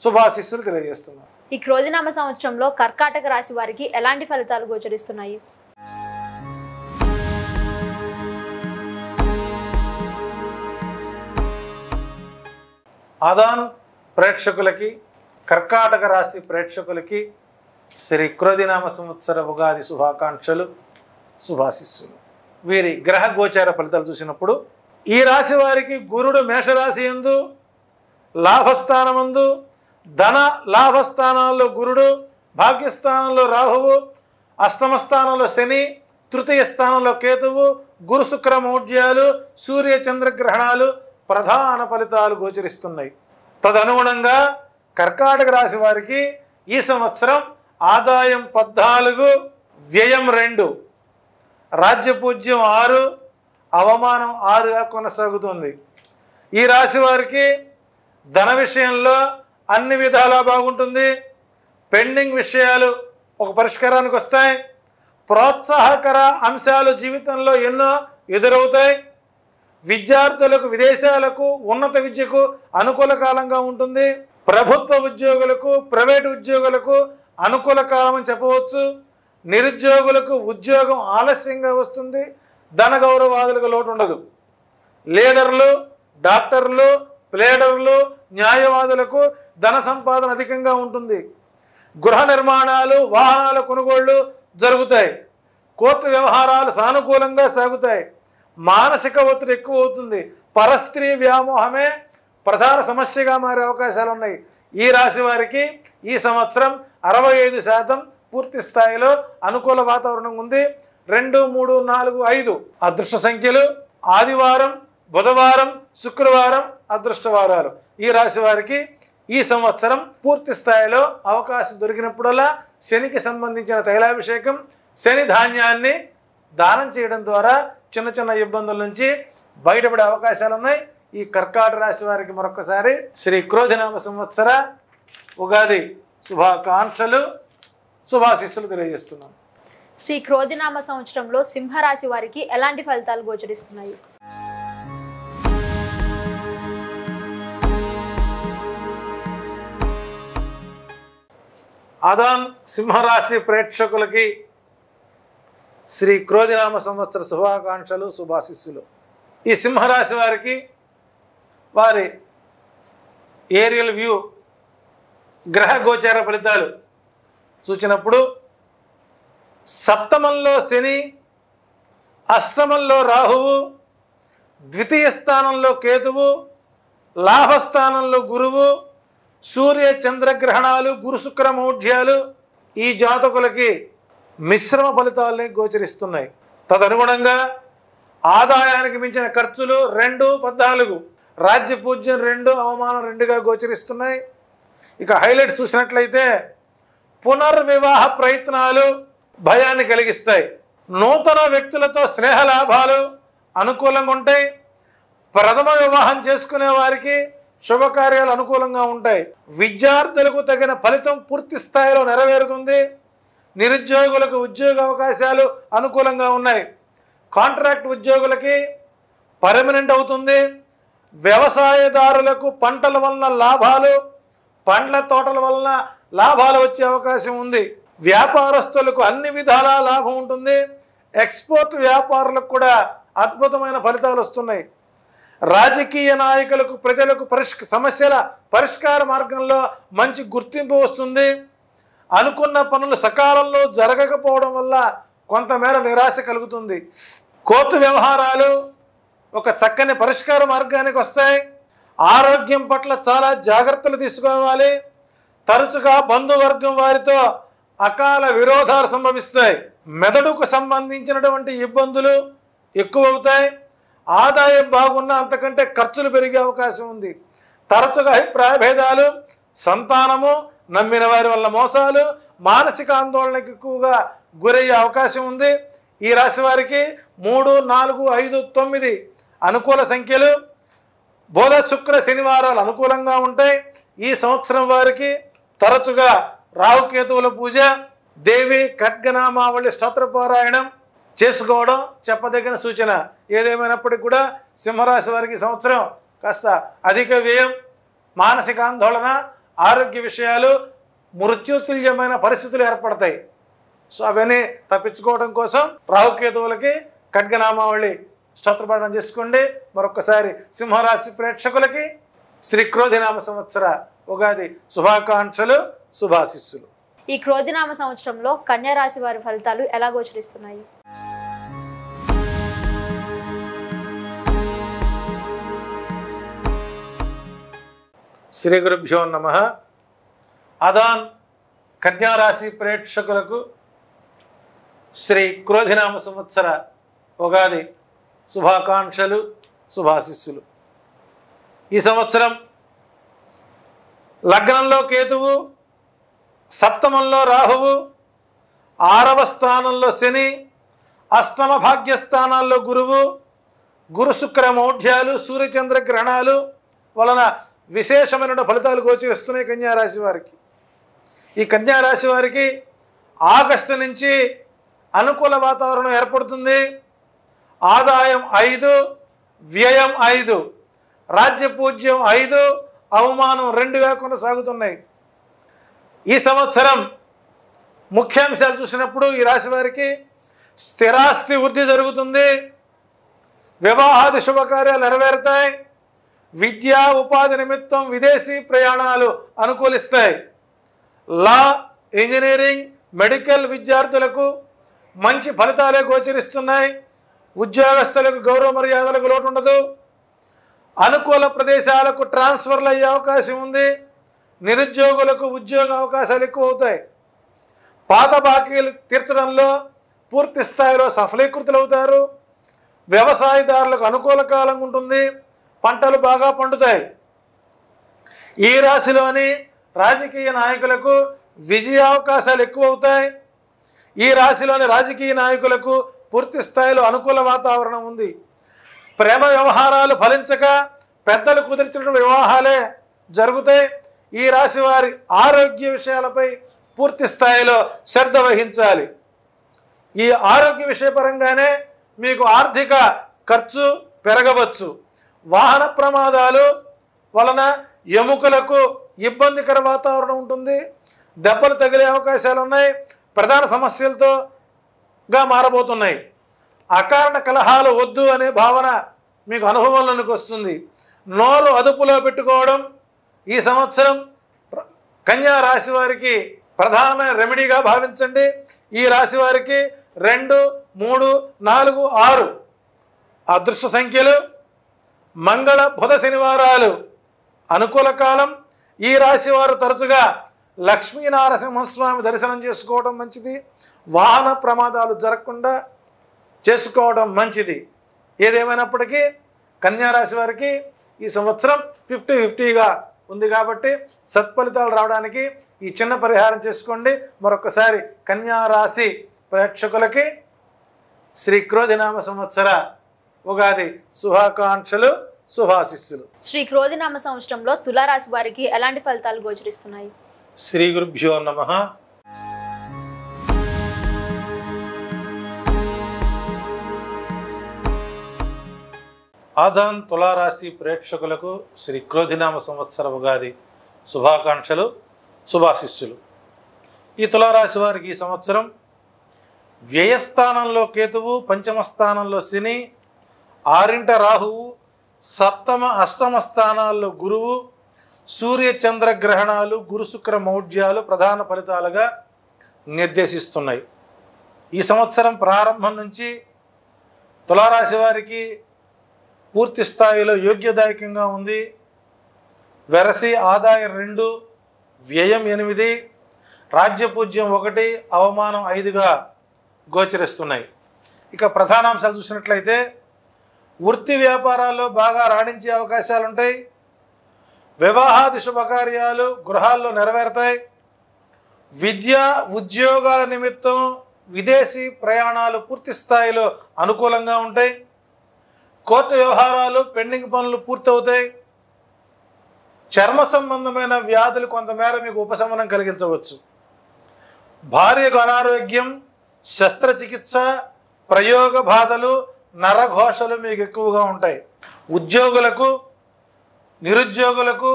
శుభాశిస్సులు తెలియజేస్తున్నాను. ఈ క్రోధినామ సంవత్సరంలో కర్కాటక రాశి వారికి ఎలాంటి ఫలితాలు గోచరిస్తున్నాయి? ఆదాన్ ప్రేక్షకులకి, కర్కాటక రాశి ప్రేక్షకులకి శ్రీ క్రోధినామ సంవత్సర ఉగాది శుభాకాంక్షలు, శుభాశిస్సులు. వీరి గ్రహ గోచార ఫలితాలు చూసినప్పుడు ఈ రాశి వారికి గురుడు మేషరాశి యందు లాభస్థానమందు, ధన లాభస్థానాల్లో గురుడు, భాగ్యస్థానంలో రాహువు, అష్టమ స్థానంలో శని, తృతీయ స్థానంలో కేతువు, గురు శుక్ర మౌఢ్యాలు, సూర్య చంద్రగ్రహణాలు ప్రధాన ఫలితాలు గోచరిస్తున్నాయి. తదనుగుణంగా కర్కాటక రాశి వారికి ఈ సంవత్సరం ఆదాయం 14, వ్యయం 2, రాజ్యపూజ్యం 6, అవమానం 6గా కొనసాగుతుంది. ఈ రాశి వారికి ధన విషయంలో అన్ని విధాలా బాగుంటుంది. పెండింగ్ విషయాలు ఒక పరిష్కారానికి వస్తాయి. ప్రోత్సాహకర అంశాలు జీవితంలో ఎన్నో ఎదురవుతాయి. విద్యార్థులకు విదేశాలకు, ఉన్నత విద్యకు అనుకూల కాలంగా ఉంటుంది. ప్రభుత్వ ఉద్యోగులకు, ప్రైవేటు ఉద్యోగులకు అనుకూల కాలం అని చెప్పవచ్చు. నిరుద్యోగులకు ఉద్యోగం ఆలస్యంగా వస్తుంది. ధన గౌరవాదులకు లోటు ఉండదు. లీడర్లు, డాక్టర్లు, ప్లేడర్లు, న్యాయవాదులకు ధన సంపాదన అధికంగా ఉంటుంది. గృహ నిర్మాణాలు, వాహనాల కొనుగోళ్లు జరుగుతాయి. కోర్టు వ్యవహారాలు సానుకూలంగా సాగుతాయి. మానసిక ఒత్తిడి ఎక్కువ అవుతుంది. పరస్త్రీ వ్యామోహమే ప్రధాన సమస్యగా మారే అవకాశాలు ఉన్నాయి. ఈ రాశి వారికి ఈ సంవత్సరం 65% పూర్తి స్థాయిలో అనుకూల వాతావరణం ఉంది. 2, 3, 4, 5 అదృష్ట సంఖ్యలు. ఆదివారం, బుధవారం, శుక్రవారం అదృష్టవారాలు. ఈ రాశి వారికి ఈ సంవత్సరం పూర్తి స్థాయిలో అవకాశం దొరికినప్పుడల్లా శనికి సంబంధించిన తైలాభిషేకం, శని ధాన్యాన్ని దానం చేయడం ద్వారా చిన్న చిన్న ఇబ్బందుల నుంచి బయటపడే అవకాశాలు ఉన్నాయి. ఈ కర్కాటక రాశి వారికి మరొకసారి శ్రీ క్రోధినామ సంవత్సర ఉగాది శుభాకాంక్షలు, శుభాశిస్సులు తెలియజేస్తున్నాను. శ్రీ క్రోధినామ సంవత్సరంలో సింహరాశి వారికి ఎలాంటి ఫలితాలు గోచరిస్తున్నాయి? ఆదాన్ సింహరాశి ప్రేక్షకులకి శ్రీ క్రోధినామ సంవత్సర శుభాకాంక్షలు, శుభాశిస్సులు. ఈ సింహరాశి వారికి వారి ఏరియల్ వ్యూ గ్రహ గోచార ఫలితాలు చూచినప్పుడు సప్తమంలో శని, అష్టమంలో రాహువు, ద్వితీయ స్థానంలో కేతువు, లాభస్థానంలో గురువు, సూర్య చంద్రగ్రహణాలు, గురు శుక్ర మౌఢ్యాలు ఈ జాతకులకి మిశ్రమ ఫలితాలని గోచరిస్తున్నాయి. తదనుగుణంగా ఆదాయానికి మించిన ఖర్చులు 2, 14, రాజ్యపూజ్యం 2, అవమానం 2గా గోచరిస్తున్నాయి. ఇక హైలైట్స్ చూసినట్లయితే పునర్వివాహ ప్రయత్నాలు భయాన్ని కలిగిస్తాయి. నూతన వ్యక్తులతో స్నేహ లాభాలు అనుకూలంగా ఉంటాయి. ప్రథమ వివాహం చేసుకునే వారికి శుభకార్యాలు అనుకూలంగా ఉంటాయి. విద్యార్థులకు తగిన ఫలితం పూర్తి స్థాయిలో నెరవేరుతుంది. నిరుద్యోగులకు ఉద్యోగ అవకాశాలు అనుకూలంగా ఉన్నాయి. కాంట్రాక్ట్ ఉద్యోగులకి పర్మనెంట్ అవుతుంది. వ్యవసాయదారులకు పంటల వలన లాభాలు, పండ్ల తోటల వలన లాభాలు వచ్చే అవకాశం ఉంది. వ్యాపారస్తులకు అన్ని విధాల లాభం ఉంటుంది. ఎక్స్పోర్ట్ వ్యాపారులకు కూడా అద్భుతమైన ఫలితాలు వస్తున్నాయి. రాజకీయ నాయకులకు ప్రజలకు సమస్యల పరిష్కార మార్గంలో మంచి గుర్తింపు వస్తుంది. అనుకున్న పనులు సకాలంలో జరగకపోవడం వల్ల కొంతమేర నిరాశ కలుగుతుంది. కోర్టు వ్యవహారాలు ఒక చక్కని పరిష్కార మార్గానికి వస్తాయి. ఆరోగ్యం పట్ల చాలా జాగ్రత్తలు తీసుకోవాలి. తరచుగా బంధువర్గం వారితో అకాల విరోధాలు సంభవిస్తాయి. మెదడుకు సంబంధించినటువంటి ఇబ్బందులు ఎక్కువ అవుతాయి. ఆదాయం బాగున్నా అంతకంటే ఖర్చులు పెరిగే అవకాశం ఉంది. తరచుగా అభిప్రాయ భేదాలు, సంతానము, నమ్మిన వారి వల్ల మోసాలు, మానసిక ఆందోళనకు ఎక్కువగా గురయ్యే అవకాశం ఉంది. ఈ రాశి వారికి 3, 4, 5, 9 అనుకూల సంఖ్యలు. బుధ, శుక్ర, శనివారాలు అనుకూలంగా ఉంటాయి. ఈ సంవత్సరం వారికి తరచుగా రాహుకేతువుల పూజ, దేవి ఖడ్గనామావళి స్తోత్రపారాయణం చేసుకోవడం చెప్పదగిన సూచన. ఏదేమైనప్పటికీ కూడా సింహరాశి వారికి సంవత్సరం కాస్త అధిక వ్యయం, మానసిక ఆందోళన, ఆరోగ్య విషయాలు, మృత్యుతుల్యమైన పరిస్థితులు ఏర్పడతాయి. సో అవన్నీ తప్పించుకోవడం కోసం రాహుకేతువులకి ఖడ్గనామావళి స్తోత్రపాఠం చేసుకోండి. మరొకసారి సింహరాశి ప్రేక్షకులకి శ్రీ క్రోధినామ సంవత్సర ఉగాది శుభాకాంక్షలు, శుభాశిస్సులు. ఈ క్రోధినామ సంవత్సరంలో కన్యా రాశి వారి ఫలితాలు ఎలా గోచరిస్తున్నాయి? శ్రీ గురుభ్యో నమః. అదాన్ కన్యారాశి ప్రేక్షకులకు శ్రీ క్రోధినామ సంవత్సర ఉగాది శుభాకాంక్షలు, శుభాశిస్సులు. ఈ సంవత్సరం లగ్నంలో కేతువు, సప్తమంలో రాహువు, 6వ స్థానంలో శని, అష్టమ భాగ్యస్థానాల్లో గురువు, గురు శుక్ర మౌఢ్యాలు, సూర్యచంద్ర గ్రహణాలు వలన విశేషమైన ఫలితాలు గోచరిస్తున్నాయి కన్యారాశి వారికి. ఈ కన్యారాశి వారికి ఆగస్టు నుంచి అనుకూల వాతావరణం ఏర్పడుతుంది. ఆదాయం 5, వ్యయం 5, రాజ్యపూజ్యం 5, అవమానం 2గా కొనసాగుతున్నాయి. ఈ సంవత్సరం ముఖ్యాంశాలు చూసినప్పుడు ఈ రాశి వారికి స్థిరాస్తి వృద్ధి జరుగుతుంది. వివాహాది శుభకార్యాలు నెరవేరుతాయి. విద్యా ఉపాధి నిమిత్తం విదేశీ ప్రయాణాలు అనుకూలిస్తాయి. లా, ఇంజనీరింగ్, మెడికల్ విద్యార్థులకు మంచి ఫలితాలే గోచరిస్తున్నాయి. ఉద్యోగస్తులకు గౌరవ మర్యాదలకు లోటు ఉండదు. అనుకూల ప్రదేశాలకు ట్రాన్స్ఫర్లు అయ్యే అవకాశం ఉంది. నిరుద్యోగులకు ఉద్యోగ అవకాశాలు ఎక్కువ అవుతాయి. పాత బాకీలు తీర్చడంలో పూర్తి స్థాయిలో సఫలీకృతులు అవుతారు. వ్యవసాయదారులకు అనుకూల కాలం ఉంటుంది. పంటలు బాగా పండుతాయి. ఈ రాశిలోని రాజకీయ నాయకులకు విజయ అవకాశాలు ఎక్కువ అవుతాయి. ఈ రాశిలోని రాజకీయ నాయకులకు పూర్తి స్థాయిలో అనుకూల వాతావరణం ఉంది. ప్రేమ వ్యవహారాలు ఫలించక పెద్దలు కుదిర్చిన వివాహాలే జరుగుతాయి. ఈ రాశి వారి ఆరోగ్య విషయాలపై పూర్తి స్థాయిలో శ్రద్ధ వహించాలి. ఈ ఆరోగ్య విషయపరంగానే మీకు ఆర్థిక ఖర్చు పెరగవచ్చు. వాహన ప్రమాదాలు వలన ఎముకలకు ఇబ్బందికర వాతావరణం ఉంటుంది. దెబ్బలు తగిలే అవకాశాలు ఉన్నాయి. ప్రధాన సమస్యలతోగా మారబోతున్నాయి. అకారణ కలహాలు వద్దు అనే భావన మీకు అనుభవంలోనికి వస్తుంది. నోరు అదుపులో పెట్టుకోవడం ఈ సంవత్సరం కన్యా రాశి వారికి ప్రధానమైన రెమెడీగా భావించండి. ఈ రాశి వారికి 2, 3, 4, 6 అదృష్ట సంఖ్యలు. మంగళ, బుధ, శనివారాలు అనుకూల కాలం. ఈ రాశి వారు తరచుగా లక్ష్మీనారసింహస్వామి దర్శనం చేసుకోవడం మంచిది. వాహన ప్రమాదాలు జరగకుండా చేసుకోవడం మంచిది. ఏదేమైనప్పటికీ కన్యారాశి వారికి ఈ సంవత్సరం 50-50గా ఉంది కాబట్టి సత్ఫలితాలు రావడానికి ఈ చిన్న పరిహారం చేసుకోండి. మరొకసారి కన్యారాశి ప్రేక్షకులకి శ్రీ క్రోధినామ సంవత్సర ఉగాది శుభాకాంక్షలు, శుభాశిస్సులు. శ్రీ క్రోధినామ సంవత్సరంలో తులారాశి వారికి ఎలాంటి ఫలితాలు గోచరిస్తున్నాయి? శ్రీ గురుభ్యో నమః. ఆదాన్ తులారాశి ప్రేక్షకులకు శ్రీ క్రోధినామ సంవత్సర ఉగాది శుభాకాంక్షలు, శుభాశిస్సులు. ఈ తులారాశి వారికి ఈ సంవత్సరం వ్యయస్థానంలో కేతువు, పంచమ స్థానంలో శని, ఆరింట రాహువు, సప్తమ అష్టమ స్థానాల్లో గురువు, సూర్య చంద్ర గ్రహణాలు, గురు శుక్ర మౌఢ్యాలు ప్రధాన ఫలితాలుగా నిర్దేశిస్తున్నాయి. ఈ సంవత్సరం ప్రారంభం నుంచి తులారాశి వారికి పూర్తి స్థాయిలో యోగ్యదాయకంగా ఉంది. వెరసి ఆదాయం 2, వ్యయం 8, రాజ్యపూజ్యం 1, అవమానం 5గా గోచరిస్తున్నాయి. ఇక ప్రధానాంశాలు చూసినట్లయితే వృత్తి వ్యాపారాల్లో బాగా రాణించే అవకాశాలు ఉంటాయి. వివాహాది శుభకార్యాలు గృహాల్లో నెరవేరుతాయి. విద్య ఉద్యోగాల నిమిత్తం విదేశీ ప్రయాణాలు పూర్తి స్థాయిలో అనుకూలంగా ఉంటాయి. కోర్టు వ్యవహారాలు, పెండింగ్ పనులు పూర్తవుతాయి. చర్మ సంబంధమైన వ్యాధులు కొంతమేర మీకు ఉపశమనం కలిగించవచ్చు. భార్యకు అనారోగ్యం, శస్త్రచికిత్స, ప్రయోగ బాధలు, నరఘోషలు మీకు ఎక్కువగా ఉంటాయి. ఉద్యోగులకు, నిరుద్యోగులకు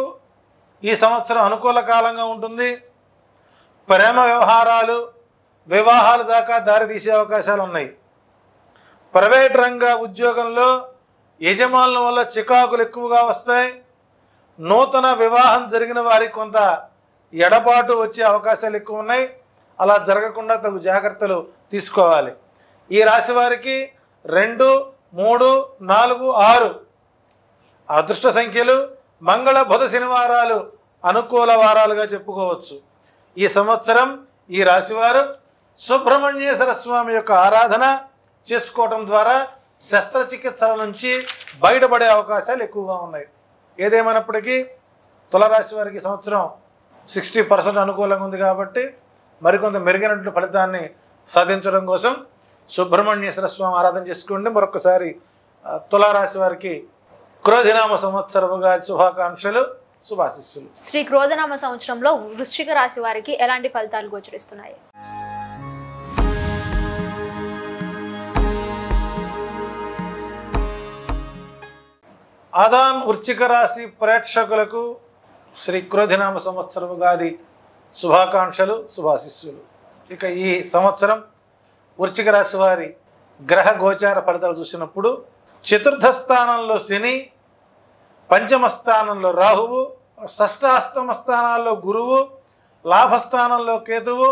ఈ సంవత్సరం అనుకూల కాలంగా ఉంటుంది. ప్రేమ వ్యవహారాలు, వివాహాల దాకా దారితీసే అవకాశాలు ఉన్నాయి. ప్రైవేట్ రంగ ఉద్యోగంలో యజమానుల వల్ల చికాకులు ఎక్కువగా వస్తాయి. నూతన వివాహం జరిగిన వారికి కొంత ఎడబాటు వచ్చే అవకాశాలు ఎక్కువ ఉన్నాయి. అలా జరగకుండా తగు జాగ్రత్తలు తీసుకోవాలి. ఈ రాశి వారికి 2, 3, 4, 6 అదృష్ట సంఖ్యలు. మంగళ బుధ శనివారాలు అనుకూల వారాలుగా చెప్పుకోవచ్చు. ఈ సంవత్సరం ఈ రాశివారు సుబ్రహ్మణ్యేశ్వర స్వామి యొక్క ఆరాధన చేసుకోవటం ద్వారా శస్త్రచికిత్సల నుంచి బయటపడే అవకాశాలు ఎక్కువగా ఉన్నాయి. ఏదేమైనప్పటికీ తులారాశి వారికి సంవత్సరం 60% అనుకూలంగా ఉంది కాబట్టి మరికొంత మెరుగైనటువంటి ఫలితాన్ని సాధించడం కోసం సుబ్రహ్మణ్యేశ్వర స్వామి ఆరాధన చేసుకోండి. మరొకసారి తులారాశి వారికి క్రోధినామ సంవత్సర ఉగాది శుభాకాంక్షలు, శుభాశిస్సులు. శ్రీ క్రోధనామ సంవత్సరంలో వృశ్చిక రాశి వారికి ఎలాంటి ఫలితాలు గోచరిస్తున్నాయి? ఆదాన్ వృశ్చిక రాశి ప్రేక్షకులకు శ్రీ క్రోధినామ సంవత్సర ఉగాది శుభాకాంక్షలు, శుభాశిస్సులు. ఇక ఈ సంవత్సరం వృశ్చిక రాశి వారి గ్రహ గోచార ఫలితాలు చూసినప్పుడు చతుర్థ స్థానంలో శని, పంచమ స్థానంలో రాహువు, షష్ఠాష్టమ స్థానాల్లో గురువు, లాభస్థానంలో కేతువు,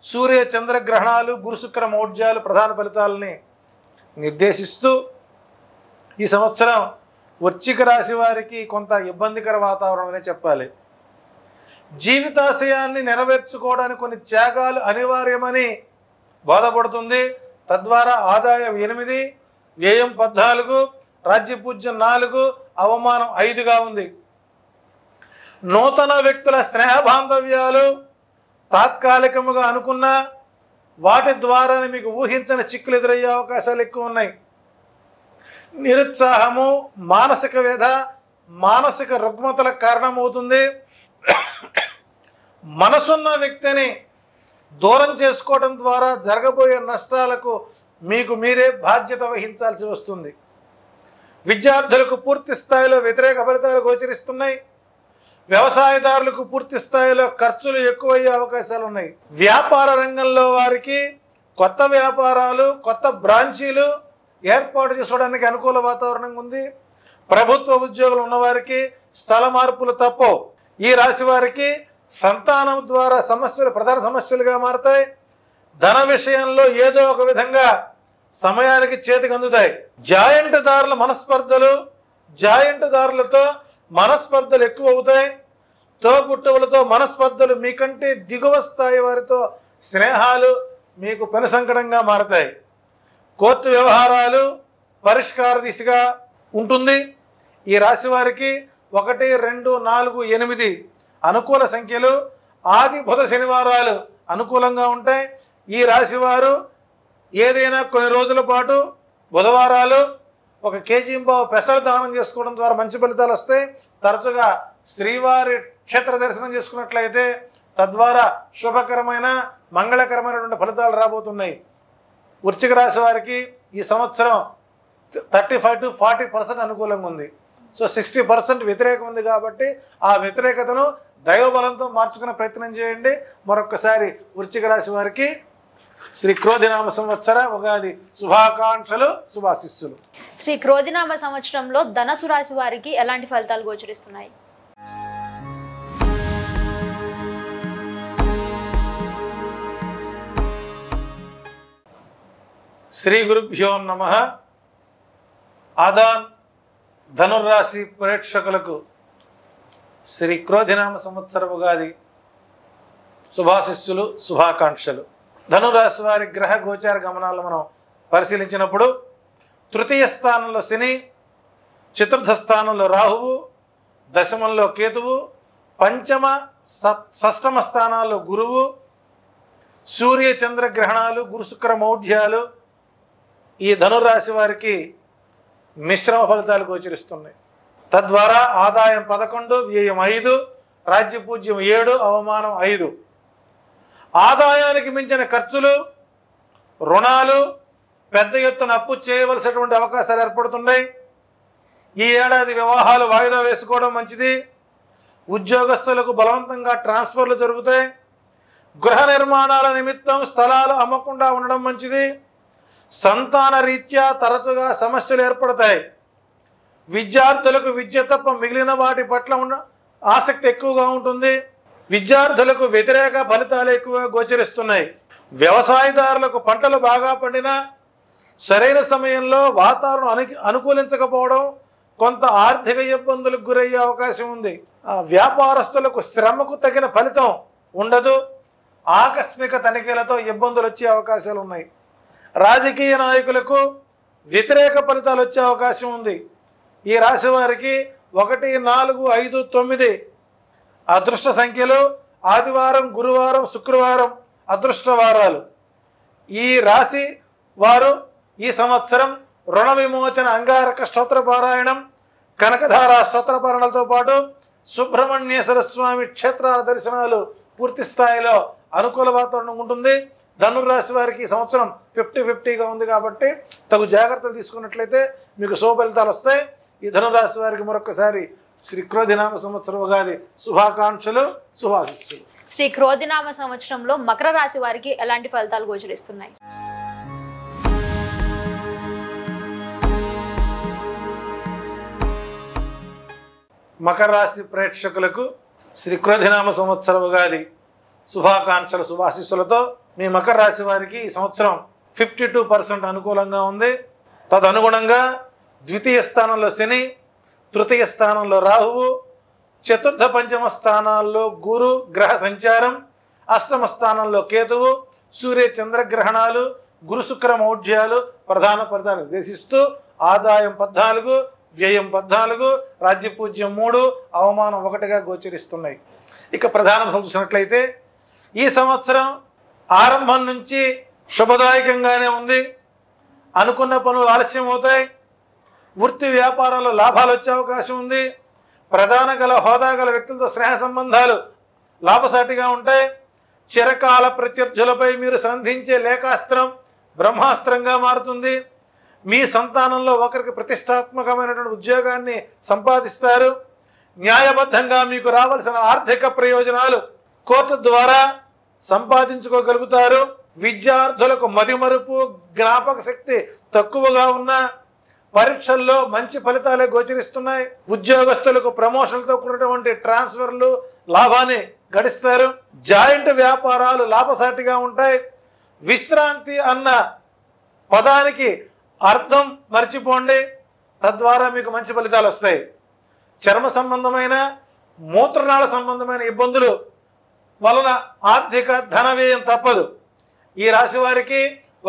సూర్య చంద్ర గ్రహణాలు, గురు శుక్ర మౌఢ్యాలు ప్రధాన ఫలితాలని నిర్దేశిస్తూ ఈ సంవత్సరం వృశ్చిక రాశి వారికి కొంత ఇబ్బందికర వాతావరణం అనే చెప్పాలి. జీవితాశయాన్ని నెరవేర్చుకోవడానికి కొన్ని త్యాగాలు అనివార్యమని బోధపడుతుంది. తద్వారా ఆదాయం 8, వ్యయం 14, రాజ్యపూజ్యం 4, అవమానం 5గా ఉంది. నూతన వ్యక్తుల స్నేహ బాంధవ్యాలు తాత్కాలికముగా అనుకున్న వాటి ద్వారానే మీకు ఊహించని చిక్కులు ఎదురయ్యే అవకాశాలు ఎక్కువ ఉన్నాయి. నిరుత్సాహము, మానసిక వ్యధ, మానసిక రుగ్మతలకు కారణమవుతుంది. మనసున్న వ్యక్తిని దూరం చేసుకోవడం ద్వారా జరగబోయే నష్టాలకు మీకు మీరే బాధ్యత వహించాల్సి వస్తుంది. విద్యార్థులకు పూర్తి స్థాయిలో వ్యతిరేక ఫలితాలు గోచరిస్తున్నాయి. వ్యవసాయదారులకు పూర్తి స్థాయిలో ఖర్చులు ఎక్కువయ్యే అవకాశాలు ఉన్నాయి. వ్యాపార రంగంలో వారికి కొత్త వ్యాపారాలు, కొత్త బ్రాంచీలు ఏర్పాటు చేసుకోవడానికి అనుకూల వాతావరణం ఉంది. ప్రభుత్వ ఉద్యోగులు ఉన్నవారికి స్థల మార్పులు తప్పవు. ఈ రాశి వారికి సంతానం ద్వారా సమస్యలు ప్రధాన సమస్యలుగా మారతాయి. ధన విషయంలో ఏదో ఒక విధంగా సమయానికి చేతికి అందుతాయి. జాయింట్ దారులతో మనస్పర్ధలు ఎక్కువ అవుతాయి. తోబుట్టువులతో మనస్పర్ధలు, మీకంటే దిగువ స్థాయి వారితో స్నేహాలు మీకు పెను సంకటంగా మారతాయి. కోర్టు వ్యవహారాలు పరిష్కార దిశగా ఉంటుంది. ఈ రాశి వారికి 1, 2, 4, 8 అనుకూల సంఖ్యలు. ఆది బుధ శనివారాలు అనుకూలంగా ఉంటాయి. ఈ రాశి వారు ఏదైనా కొన్ని రోజుల పాటు బుధవారాలు 1 కేజీ పెసలు దానం చేసుకోవడం ద్వారా మంచి ఫలితాలు వస్తాయి. తరచుగా శ్రీవారి క్షేత్ర దర్శనం చేసుకున్నట్లయితే తద్వారా శుభకరమైన మంగళకరమైనటువంటి ఫలితాలు రాబోతున్నాయి. వృశ్చిక రాశి వారికి ఈ సంవత్సరం 35 to 40% అనుకూలంగా ఉంది. సో 60% వ్యతిరేకం ఉంది కాబట్టి ఆ వ్యతిరేకతను దైవబలంతో మార్చుకునే ప్రయత్నం చేయండి. మరొకసారి వృశ్చిక రాశి వారికి శ్రీ క్రోధినామ సంవత్సర ఉగాది శుభాకాంక్షలు, శుభాశిస్సులు. శ్రీ క్రోధినామ సంవత్సరంలో ధనసు రాశి వారికి ఎలాంటి ఫలితాలు గోచరిస్తున్నాయి? శ్రీ గురుభ్యో నమః. ఆదాన్ ధనుర్రాశి ప్రేక్షకులకు శ్రీ క్రోధినామ సంవత్సర ఉగాది శుభాశిస్సులు, శుభాకాంక్షలు. ధనురాశి వారి గ్రహ గోచార గమనాలను మనం పరిశీలించినప్పుడు తృతీయ స్థానంలో శని, చతుర్థ స్థానంలో రాహువు, దశమంలో కేతువు, పంచమ షష్టమ స్థానాల్లో గురువు, సూర్య చంద్ర గ్రహణాలు, గురు శుక్ర మౌఢ్యాలు ఈ ధనురాశి వారికి మిశ్రమ ఫలితాలు గోచరిస్తున్నాయి. తద్వారా ఆదాయం 11, వ్యయం 5, రాజ్యపూజ్యం 7, అవమానం 5. ఆదాయానికి మించిన ఖర్చులు, రుణాలు, పెద్ద ఎత్తున అప్పు చేయవలసినటువంటి అవకాశాలు ఏర్పడుతున్నాయి. ఈ ఏడాది వివాహాలు వాయిదా వేసుకోవడం మంచిది. ఉద్యోగస్తులకు బలవంతంగా ట్రాన్స్ఫర్లు జరుగుతాయి. గృహ నిర్మాణాల నిమిత్తం స్థలాలు అమ్మకుండా ఉండడం మంచిది. సంతాన రీత్యా తరచుగా సమస్యలు ఏర్పడతాయి. విద్యార్థులకు విద్య తప్ప మిగిలిన వాటి పట్ల ఆసక్తి ఎక్కువగా ఉంటుంది. విద్యార్థులకు వ్యతిరేక ఫలితాలు ఎక్కువగా గోచరిస్తున్నాయి. వ్యవసాయదారులకు పంటలు బాగా పండినా సరైన సమయంలో వాతావరణం అనుకూలించకపోవడం కొంత ఆర్థిక ఇబ్బందులకు గురయ్యే అవకాశం ఉంది. వ్యాపారస్తులకు శ్రమకు తగిన ఫలితం ఉండదు. ఆకస్మిక తనిఖీలతో ఇబ్బందులు వచ్చే అవకాశాలు ఉన్నాయి. రాజకీయ నాయకులకు వ్యతిరేక ఫలితాలు వచ్చే అవకాశం ఉంది. ఈ రాశి వారికి 1, 4, 5, 9 అదృష్ట సంఖ్యలు. ఆదివారం, గురువారం, శుక్రవారం అదృష్ట వారాలు. ఈ రాశి వారు ఈ సంవత్సరం రుణ విమోచన అంగారక స్తోత్ర పారాయణం, కనకధార స్తోత్ర పారాయణలతో పాటు సుబ్రహ్మణ్యేశ్వర స్వామి క్షేత్రాల దర్శనాలు పూర్తి స్థాయిలో అనుకూల వాతావరణం ఉంటుంది. ధనుర్రాశి వారికి ఈ సంవత్సరం 50-50గా ఉంది కాబట్టి తగు జాగ్రత్తలు తీసుకున్నట్లయితే మీకు శుభ ఫలితాలు వస్తాయి. ఈ ధనురాశి వారికి మరొకసారి శ్రీ క్రోధినామ సంవత్సర ఉగాది శుభాకాంక్షలు, శుభాశిస్సులు. శ్రీ క్రోధినామ సంవత్సరంలో మకర రాశి వారికి ఎలాంటి ఫలితాలు గోచరిస్తున్నాయి? మకర రాశి ప్రేక్షకులకు శ్రీ క్రోధినామ సంవత్సర ఉగాది శుభాకాంక్షలు, శుభాశిస్సులతో మీ మకర రాశి వారికి ఈ సంవత్సరం 52% అనుకూలంగా ఉంది. తదనుగుణంగా ద్వితీయ స్థానంలో శని, తృతీయ స్థానంలో రాహువు, చతుర్థ పంచమ స్థానాల్లో గురు గ్రహ సంచారం, అష్టమ స్థానంలో కేతువు, సూర్య చంద్రగ్రహణాలు, గురు శుక్ర మౌఢ్యాలు ప్రధాన ఫలితాలు నిర్దేశిస్తూ ఆదాయం 14, వ్యయం 14, రాజ్యపూజ్యం 3, అవమానం 1గా గోచరిస్తున్నాయి. ఇక ప్రధానం చూసినట్లయితే ఈ సంవత్సరం ఆరంభం నుంచి శుభదాయకంగానే ఉంది. అనుకున్న పనులు ఆలస్యం అవుతాయి. వృత్తి వ్యాపారాల్లో లాభాలు వచ్చే అవకాశం ఉంది. ప్రధాన గల హోదా గల వ్యక్తులతో స్నేహ సంబంధాలు లాభసాటిగా ఉంటాయి. చిరకాల ప్రత్యర్థులపై మీరు సంధించే లేఖాస్త్రం బ్రహ్మాస్త్రంగా మారుతుంది. మీ సంతానంలో ఒకరికి ప్రతిష్టాత్మకమైనటువంటి ఉద్యోగాన్ని సంపాదిస్తారు. న్యాయబద్ధంగా మీకు రావాల్సిన ఆర్థిక ప్రయోజనాలు కోర్టు ద్వారా సంపాదించుకోగలుగుతారు. విద్యార్థులకు మతిమరుపు, జ్ఞాపక శక్తి తక్కువగా ఉన్న పరీక్షల్లో మంచి ఫలితాలే గోచరిస్తున్నాయి. ఉద్యోగస్తులకు ప్రమోషన్లతో కూడినటువంటి ట్రాన్స్ఫర్లు లాభాన్ని గడిస్తారు. జాయింట్ వ్యాపారాలు లాభసాటిగా ఉంటాయి. విశ్రాంతి అన్న పదానికి అర్థం మర్చిపోండి, తద్వారా మీకు మంచి ఫలితాలు వస్తాయి. చర్మ సంబంధమైన, మూత్రనాళ సంబంధమైన ఇబ్బందులు వలన ఆర్థిక ధన వ్యయం తప్పదు. ఈ రాశి వారికి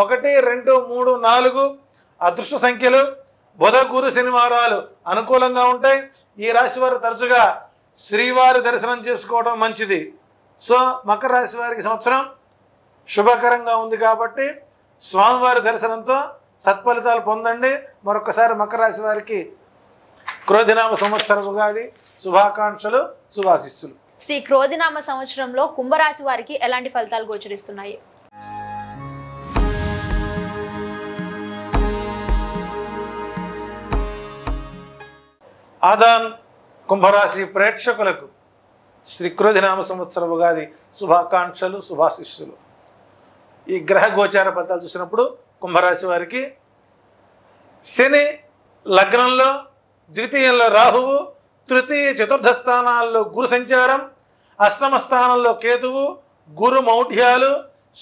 1, 2, 3, 4 అదృష్ట సంఖ్యలు. బుధ, గురు, శనివారాలు అనుకూలంగా ఉంటాయి. ఈ రాశి వారు తరచుగా శ్రీవారి దర్శనం చేసుకోవడం మంచిది. సో మకర రాశి వారికి సంవత్సరం శుభకరంగా ఉంది కాబట్టి స్వామివారి దర్శనంతో సత్ఫలితాలు పొందండి. మరొకసారి మకర రాశి వారికి క్రోధినామ సంవత్సర ఉగాది శుభాకాంక్షలు, శుభాశిస్సులు. శ్రీ క్రోధినామ సంవత్సరంలో కుంభరాశి వారికి ఎలాంటి ఫలితాలు గోచరిస్తున్నాయి? ఆదాన్ కుంభరాశి ప్రేక్షకులకు శ్రీ క్రోధినామ సంవత్సర ఉగాది శుభాకాంక్షలు, శుభాశిస్సులు. ఈ గ్రహ గోచార ఫలితాలు చూసినప్పుడు కుంభరాశి వారికి శని లగ్నంలో, ద్వితీయంలో రాహువు, తృతీయ చతుర్థ స్థానాల్లో గురు సంచారం, అష్టమ స్థానంలో కేతువు, గురు మౌఢ్యాలు,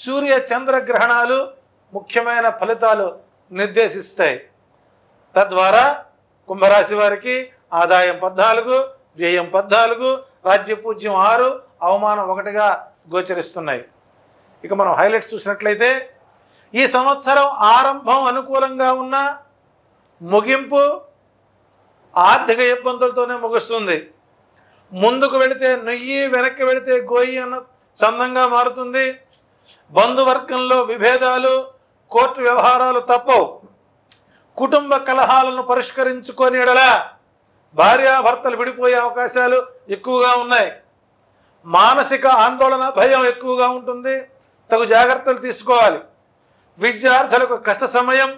సూర్య చంద్రగ్రహణాలు ముఖ్యమైన ఫలితాలు నిర్దేశిస్తాయి. తద్వారా కుంభరాశి వారికి ఆదాయం 14, వ్యయం 14, రాజ్యపూజ్యం 6, అవమానం 1గా గోచరిస్తున్నాయి. ఇక మనం హైలైట్స్ చూసినట్లయితే ఈ సంవత్సరం ఆరంభం అనుకూలంగా ఉన్న ముగింపు ఆర్థిక ఇబ్బందులతోనే ముగుస్తుంది. ముందుకు వెళితే నుయ్యి, వెనక్కి వెళితే గోయి అన్న చందంగా మారుతుంది. బంధువర్గంలో విభేదాలు, కోర్టు వ్యవహారాలు తప్పవు. కుటుంబ కలహాలను పరిష్కరించుకొని ఎడలా భార్యాభర్తలు విడిపోయే అవకాశాలు ఎక్కువగా ఉన్నాయి. మానసిక ఆందోళన, భయం ఎక్కువగా ఉంటుంది. తగు జాగ్రత్తలు తీసుకోవాలి. విద్యార్థులకు కష్ట సమయం,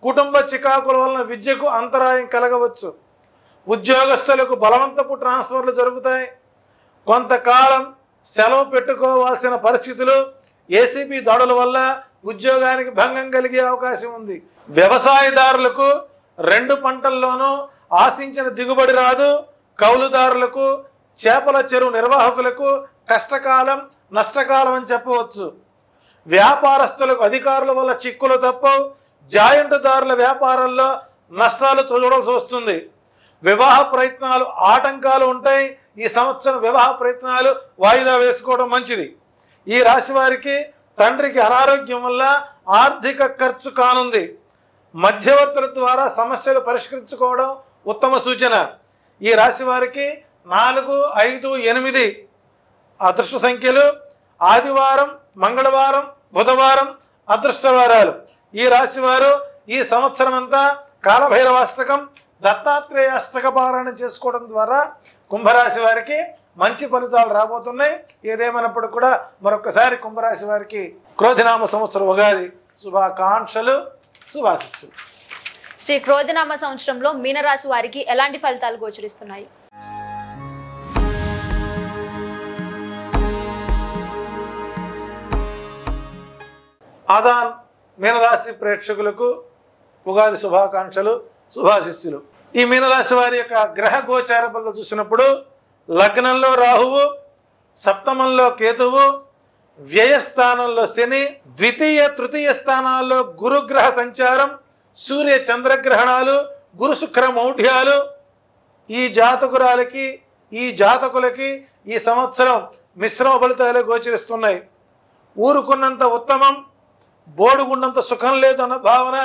కుటుంబ చికాకుల వలన విద్యకు అంతరాయం కలగవచ్చు. ఉద్యోగస్తులకు బలవంతపు ట్రాన్స్ఫర్లు జరుగుతాయి. కొంతకాలం సెలవు పెట్టుకోవాల్సిన పరిస్థితులు ఏసీబీ దాడుల వల్ల ఉద్యోగానికి భంగం కలిగే అవకాశం ఉంది. వ్యవసాయదారులకు 2 పంటల్లోనూ ఆశించిన దిగుబడి రాదు. కౌలుదారులకు, చేపల చెరువు నిర్వాహకులకు కష్టకాలం, నష్టకాలం అని చెప్పవచ్చు. వ్యాపారస్తులకు అధికారుల వల్ల చిక్కులు తప్పవు. జాయింట్దారుల వ్యాపారాల్లో నష్టాలు చూడాల్సి వస్తుంది. వివాహ ప్రయత్నాలు ఆటంకాలు ఉంటాయి. ఈ సంవత్సరం వివాహ ప్రయత్నాలు వాయిదా వేసుకోవడం మంచిది. ఈ రాశి వారికి తండ్రికి అనారోగ్యం వల్ల ఆర్థిక ఖర్చు కానుంది. మధ్యవర్తుల ద్వారా సమస్యలు పరిష్కరించుకోవడం ఉత్తమ సూచన. ఈ రాశి వారికి 4, 5, 8 అదృష్ట సంఖ్యలు. ఆదివారం, మంగళవారం, బుధవారం అదృష్టవారాలు. ఈ రాశి వారు ఈ సంవత్సరం అంతా కాలభైరవాష్టకం, దత్తాత్రేయ అష్టక పారాయణం చేసుకోవడం ద్వారా కుంభరాశి వారికి మంచి ఫలితాలు రాబోతున్నాయి. ఏదేమైనప్పటికీ కూడా మరొకసారి కుంభరాశి వారికి క్రోధినామ సంవత్సరం ఉగాది శుభాకాంక్షలు, శుభాశిస్సులు. శ్రీ క్రోధినామ సంవత్సరంలో మీనరాశి వారికి ఎలాంటి ఫలితాలు గోచరిస్తున్నాయి? ఆదాన్ మీనరాశి ప్రేక్షకులకు ఉగాది శుభాకాంక్షలు, శుభాశిస్సులు. ఈ మీనరాశి వారి యొక్క గ్రహ గోచార ఫలితాలు చూసినప్పుడు లగ్నంలో రాహువు, సప్తమంలో కేతువు, వ్యయస్థానంలో శని, ద్వితీయ తృతీయ స్థానాల్లో గురుగ్రహ సంచారం, సూర్య చంద్రగ్రహణాలు, గురు శుక్ర మౌఢ్యాలు ఈ జాతకురాలకి, ఈ జాతకులకి ఈ సంవత్సరం మిశ్రమ ఫలితాలు గోచరిస్తున్నాయి. ఊరుకున్నంత ఉత్తమం, బోడుగున్నంత సుఖం లేదన్న భావన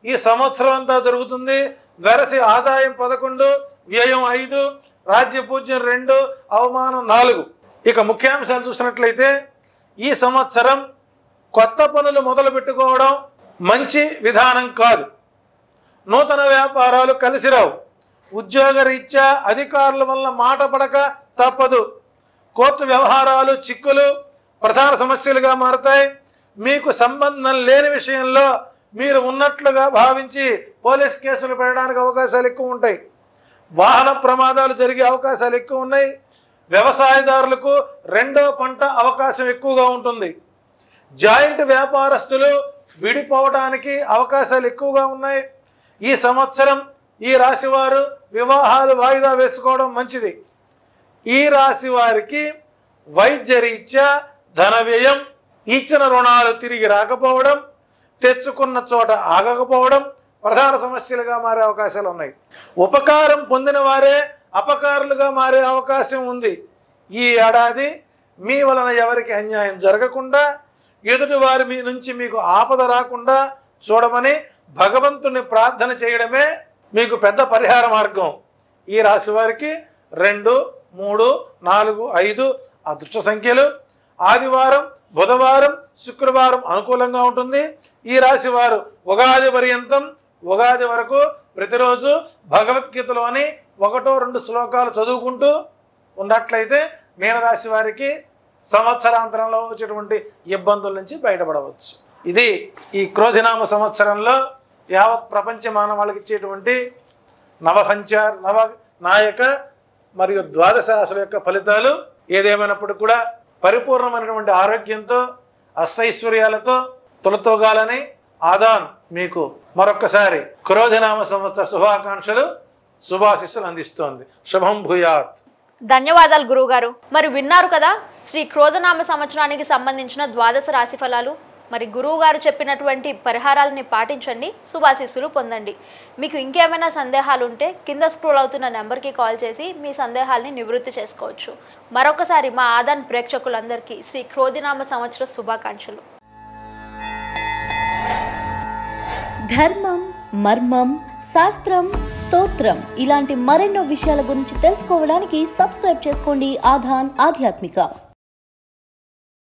ఈ సంవత్సరం అంతా జరుగుతుంది. వెరసి ఆదాయం 11, వ్యయం 5, రాజ్యపూజ్యం 2, అవమానం 4. ఇక ముఖ్యాంశాలు చూసినట్లయితే ఈ సంవత్సరం కొత్త పనులు మొదలు పెట్టుకోవడం మంచి విధానం కాదు. నూతన వ్యాపారాలు కలిసిరావు. ఉద్యోగరీత్యా అధికారుల వల్ల మాట పడక తప్పదు. కోర్టు వ్యవహారాలు, చిక్కులు ప్రధాన సమస్యలుగా మారతాయి. మీకు సంబంధం లేని విషయంలో మీరు ఉన్నట్లుగా భావించి పోలీస్ కేసులు పెట్టడానికి అవకాశాలు ఎక్కువ ఉంటాయి. వాహన ప్రమాదాలు జరిగే అవకాశాలు ఎక్కువ ఉన్నాయి. వ్యవసాయదారులకు 2వ పంట అవకాశం ఎక్కువగా ఉంటుంది. జాయింట్ వ్యాపారస్తులు విడిపోవడానికి అవకాశాలు ఎక్కువగా ఉన్నాయి. ఈ సంవత్సరం ఈ రాశి వారు వివాహాలు వాయిదా వేసుకోవడం మంచిది. ఈ రాశి వారికి వైద్యరీత్యా ధన వ్యయం, ఇచ్చిన రుణాలు తిరిగి రాకపోవడం, తెచ్చుకున్న చోట ఆగకపోవడం ప్రధాన సమస్యలుగా మారే అవకాశాలు ఉన్నాయి. ఉపకారం పొందిన వారే అపకారులుగా మారే అవకాశం ఉంది. ఈ ఏడాది మీ వలన ఎవరికి అన్యాయం జరగకుండా, ఎదుటి వారి మీ నుంచి మీకు ఆపద రాకుండా చూడమని భగవంతుని ప్రార్థన చేయడమే మీకు పెద్ద పరిహార మార్గం. ఈ రాశి వారికి 2, 3, 4, 5 అదృష్ట సంఖ్యలు. ఆదివారం, బుధవారం, శుక్రవారం అనుకూలంగా ఉంటుంది. ఈ రాశి వారు ఉగాది పర్యంతం, ఉగాది వరకు ప్రతిరోజు భగవద్గీతలోని 1-2 శ్లోకాలు చదువుకుంటూ ఉన్నట్లయితే మీనరాశి వారికి సంవత్సరాంతరంలో వచ్చేటువంటి ఇబ్బందుల నుంచి బయటపడవచ్చు. ఇది ఈ క్రోధినామ సంవత్సరంలో యావత్ ప్రపంచ మానవాళికి ఇచ్చేటువంటి నవ నాయక మరియు ద్వాదశ రాశుల యొక్క ఫలితాలు ఏదేమైనప్పటికీ కూడా పరిపూర్ణమైనటువంటి ఆరోగ్యంతో అష్టైశ్వర్యాలతో తొలతోగాలని ఆదాన్ మీకు మరొక్కసారి క్రోధనామ సంవత్సర శుభాకాంక్షలు శుభాశిస్సులు అందిస్తోంది. శుభం భూయాత్. ధన్యవాదాలు గురువుగారు. మరి విన్నారు కదా శ్రీ క్రోధనామ సంవత్సరానికి సంబంధించిన ద్వాదశ రాశి ఫలాలు. మరి గురువు గారు చెప్పినటువంటి పరిహారాలని పాటించండి, శుభాశీస్సులు పొందండి. మీకు ఇంకేమైనా సందేహాలు ఉంటే కింద స్క్రోల్ అవుతున్న నెంబర్కి కాల్ చేసి మీ సందేహాలని నివృత్తి చేసుకోవచ్చు. మరొకసారి మా ఆదాన్ ప్రేక్షకులందరికీ శ్రీ క్రోధినామ సంవత్సర శుభాకాంక్షలు. ధర్మం, మర్మం, శాస్త్రం, స్తోత్రం ఇలాంటి మరెన్నో విషయాల గురించి తెలుసుకోవడానికి సబ్స్క్రైబ్ చేసుకోండి ఆధాన్ ఆధ్యాత్మిక.